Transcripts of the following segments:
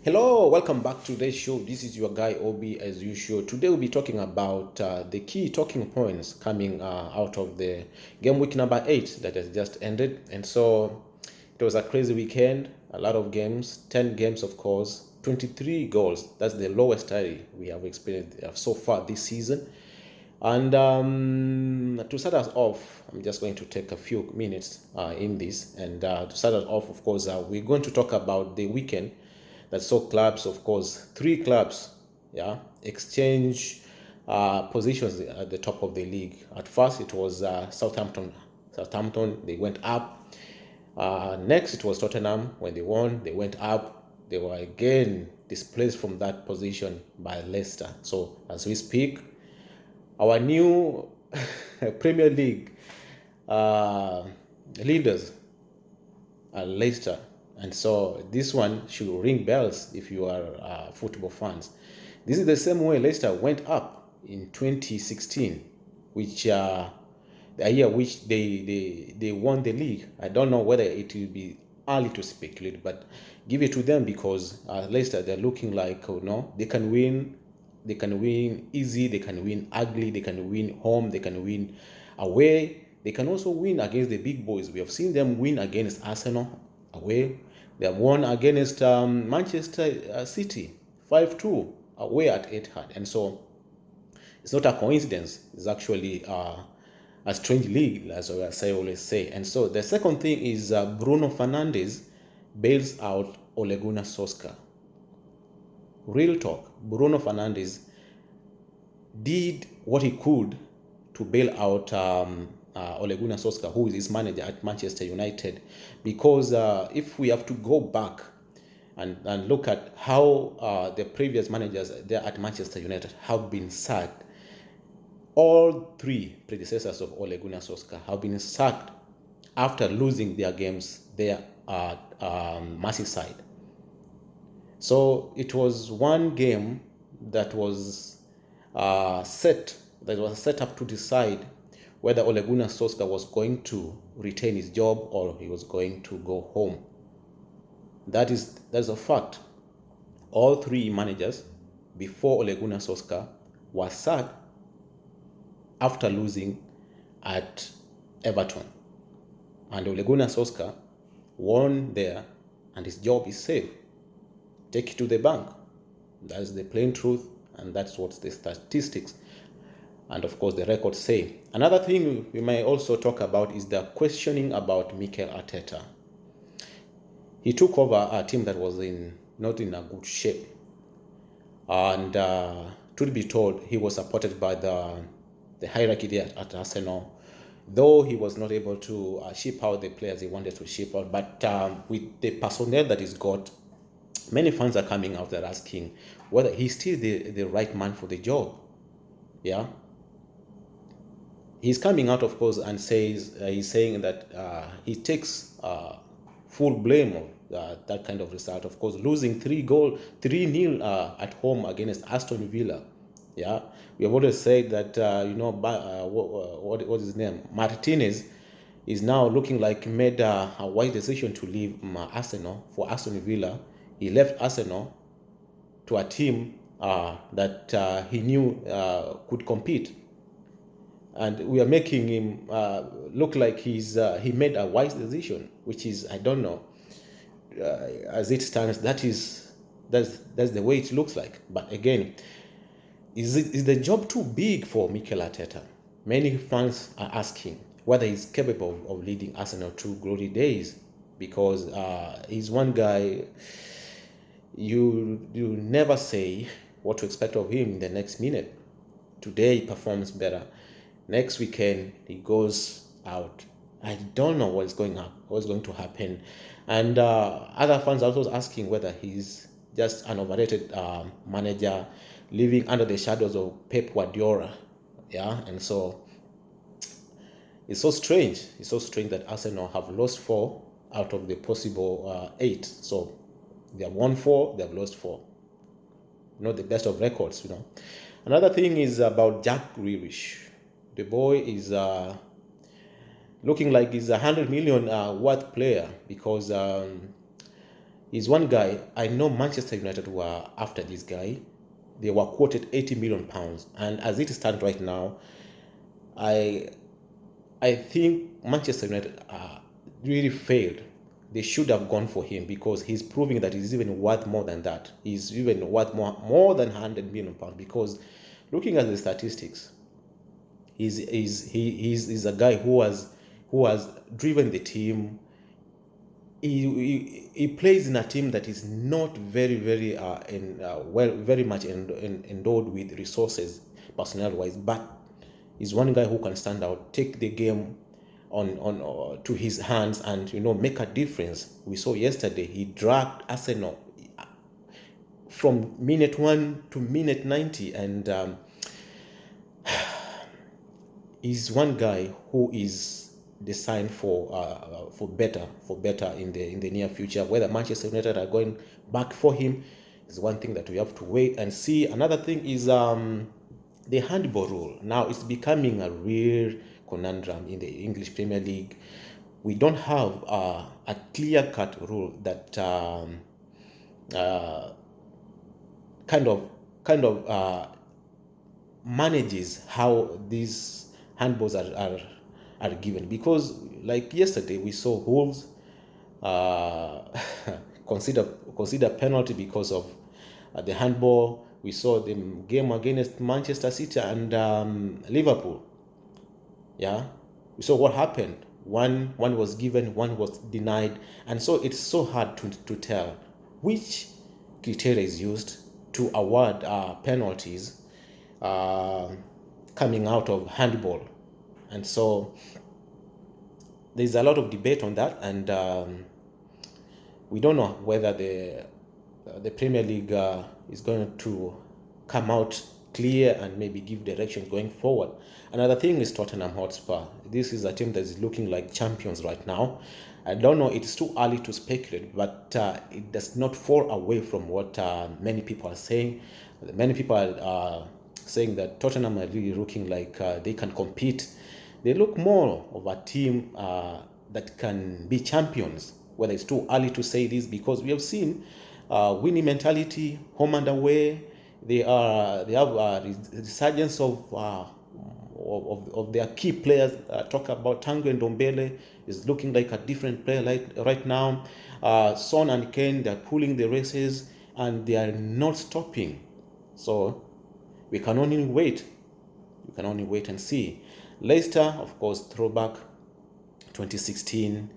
Hello, welcome back to today's show. This is your guy Obi as usual. Today we'll be talking about the key talking points coming out of the game week number 8 that has just ended. And so it was a crazy weekend, a lot of games, 10 games, of course, 23 goals. That's the lowest tally we have experienced so far this season. And to start us off, I'm just going to take a few minutes in this. And to start us off, of course, we're going to talk about the weekend that saw clubs, of course, 3 clubs, yeah, exchange positions at the top of the league. At first, it was Southampton. Southampton, they went up. Next, it was Tottenham. When they won, they went up. They were again displaced from that position by Leicester. So, as we speak, our new Premier League leaders are Leicester. And so this one should ring bells if you are football fans. This is the same way Leicester went up in 2016, which the year which they won the league. I don't know whether it will be early to speculate, but give it to them because Leicester, they're looking like, they can win. They can win easy, they can win ugly, they can win home, they can win away. They can also win against the big boys. We have seen them win against Arsenal away. They have won against Manchester City 5-2 away at Etihad. And so it's not a coincidence. It's actually a strange league, as I always say. And so the second thing is Bruno Fernandes bails out Ole Gunnar Solskjaer. Real talk, Bruno Fernandes did what he could to bail out Ole Gunnar Solskjaer, who is his manager at Manchester United, because if we have to go back and look at how the previous managers there at Manchester United have been sacked, all 3 predecessors of Ole Gunnar Solskjaer have been sacked after losing their games there at Merseyside. So it was one game that was set up to decide whether Ole Gunnar Solskjaer was going to retain his job or he was going to go home. That's a fact. All 3 managers before Ole Gunnar Solskjaer were sacked after losing at Everton. And Ole Gunnar Solskjaer won there and his job is safe. Take it to the bank. That's the plain truth, and that's what the statistics and of course the records say. Another thing we may also talk about is the questioning about Mikel Arteta. He took over a team that was not in a good shape, and truth be told, he was supported by the hierarchy there at Arsenal, though he was not able to ship out the players he wanted to ship out. But with the personnel that he's got, many fans are coming out there asking whether he's still the right man for the job. Yeah. He's coming out, of course, and he's saying that he takes full blame of that kind of result. Of course, losing 3-0 at home against Aston Villa. Yeah, we have always said that what is his name? Martinez is now looking like he made a wise decision to leave Arsenal for Aston Villa. He left Arsenal to a team that he knew could compete. And we are making him look like he made a wise decision, which is, I don't know. As it stands, that's the way it looks like. But again, is the job too big for Mikel Arteta? Many fans are asking whether he's capable of leading Arsenal to glory days, because he's one guy you never say what to expect of him in the next minute. Today he performs better. Next weekend he goes out. I don't know what's going to happen. And other fans are also asking whether he's just an overrated manager living under the shadows of Pep Guardiola. Yeah, and so it's so strange. It's so strange that Arsenal have lost 4 out of the possible 8. So they have won 4, they have lost 4. Not the best of records, Another thing is about Jack Grealish. The boy is looking like he's a 100 million worth player, because He's one guy. I know Manchester United were after this guy. They were quoted £80 million, and as it stands right now, I think Manchester United really failed. They should have gone for him because he's proving that he's even worth more than that. He's even worth more than £100 million, because looking at the statistics, he's a guy who has driven the team. He plays in a team that is not very very much endowed with resources personnel wise, but he's one guy who can stand out, take the game on to his hands, and make a difference. We saw yesterday he dragged Arsenal from minute 1 to minute 90, and he's one guy who is designed for better in the near future. Whether Manchester United are going back for him is one thing that we have to wait and see. Another thing is the handball rule. Now it's becoming a real conundrum in the English Premier League. We don't have a clear-cut rule that kind of manages how these handballs are given, because like yesterday we saw Wolves consider penalty because of the handball. We saw the game against Manchester City and Liverpool. Yeah, we saw what happened. One was given, one was denied, and so it's so hard to tell which criteria is used to award penalties coming out of handball. And so there's a lot of debate on that, and we don't know whether the Premier League is going to come out clear and maybe give direction going forward. Another thing is Tottenham Hotspur. This is a team that is looking like champions right now. I don't know, it's too early to speculate, but it does not fall away from what many people are saying. Many people are saying that Tottenham are really looking like they can compete. They look more of a team that can be champions. Whether it's too early to say this, because we have seen winning mentality, home and away. They have a resurgence of their key players. Talk about Tanguy and Ndombele is looking like a different player right now. Son and Kane, they're pulling the races and they are not stopping. So we can only wait. We can only wait and see. Leicester, of course, throwback 2016.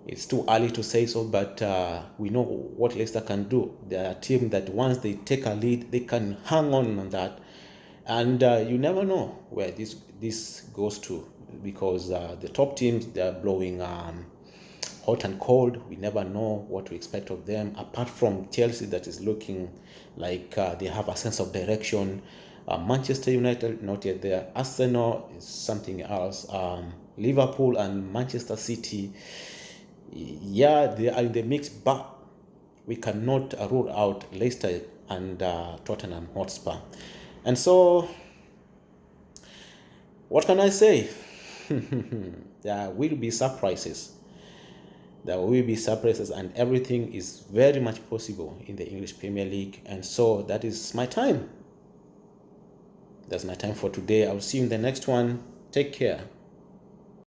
It's too early to say so, but we know what Leicester can do. They're a team that once they take a lead, they can hang on that. And you never know where this goes to, because the top teams, they're blowing hot and cold. We never know what to expect of them, apart from Chelsea that is looking like they have a sense of direction. Manchester United, not yet there. Arsenal is something else. Liverpool and Manchester City, yeah, they are in the mix, but we cannot rule out Leicester and Tottenham Hotspur. And so, what can I say? There will be surprises. There will be surprises, and everything is very much possible in the English Premier League. And so that is my time. That's my time for today. I'll see you in the next one. Take care.